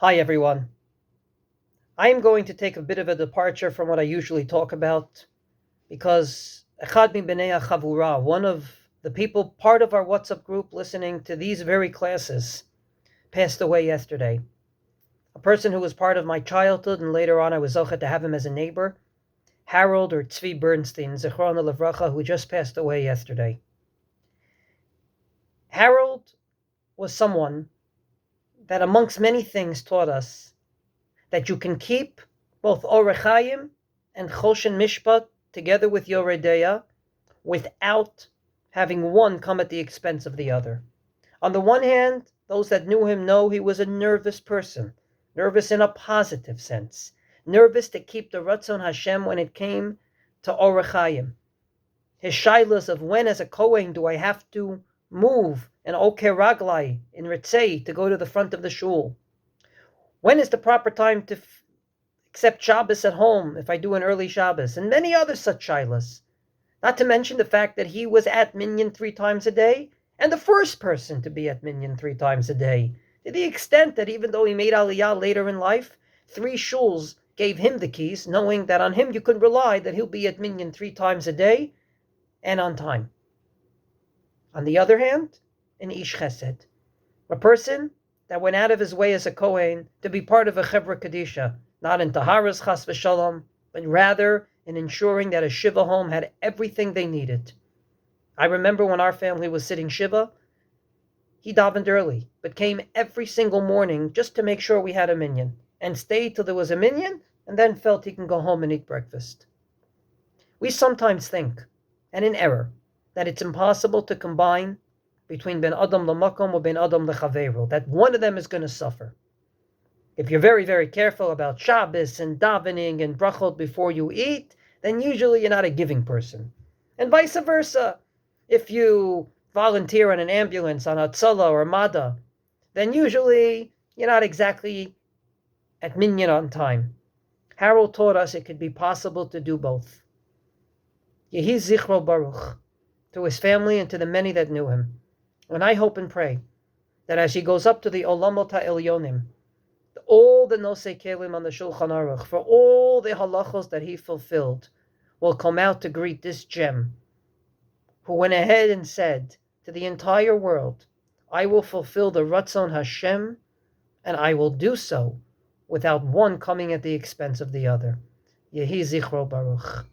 Hi everyone. I am going to take a bit of a departure from what I usually talk about because Echad min b'nei chavura, one of the people part of our WhatsApp group listening to these very classes, passed away yesterday. A person who was part of my childhood, and later on I was zochet to have him as a neighbor, Harold or Tzvi Bernstein, Zechrona Levracha, who just passed away yesterday. Harold was someone that amongst many things taught us that you can keep both Orech Chaim and Choshen Mishpat together with Yoreh Deah without having one come at the expense of the other. On the one hand, those that knew him know he was a nervous person, nervous in a positive sense, nervous to keep the Ratzon Hashem when it came to Orech Chaim. His shilas of when as a Kohen do I have to move an Oker Raglai in Ritzei to go to the front of the shul? When is the proper time to accept Shabbos at home if I do an early Shabbos? And many other such shilas. Not to mention the fact that he was at Minyan 3 times a day, and the first person to be at Minyan 3 times a day, to the extent that even though he made Aliyah later in life, 3 shuls gave him the keys, knowing that on him you could rely that he'll be at Minyan 3 times a day, and on time. On the other hand, an Ish Chesed, a person that went out of his way as a Kohen to be part of a Chevra Kadisha, not in Taharas Chas v'Shalom, but rather in ensuring that a Shiva home had everything they needed. I remember when our family was sitting Shiva, he davened early, but came every single morning just to make sure we had a minyan, and stayed till there was a minyan, and then felt he can go home and eat breakfast. We sometimes think, and in error, that it's impossible to combine between Ben Adam Lamakom or Ben Adam Lechaveru, that one of them is going to suffer. If you're very, very careful about Shabbos and davening and brachot before you eat, then usually you're not a giving person. And vice versa. If you volunteer on an ambulance, on Atzala or Mada, then usually you're not exactly at minyan on time. Harold taught us it could be possible to do both. Yehi Zichro Baruch, to his family and to the many that knew him. And I hope and pray that as he goes up to the Olamot HaElyonim, all the Nosei Kelim on the Shulchan Aruch, for all the halachos that he fulfilled, will come out to greet this gem, who went ahead and said to the entire world, I will fulfill the Ratzon Hashem, and I will do so without one coming at the expense of the other. Yehi Zichro Baruch.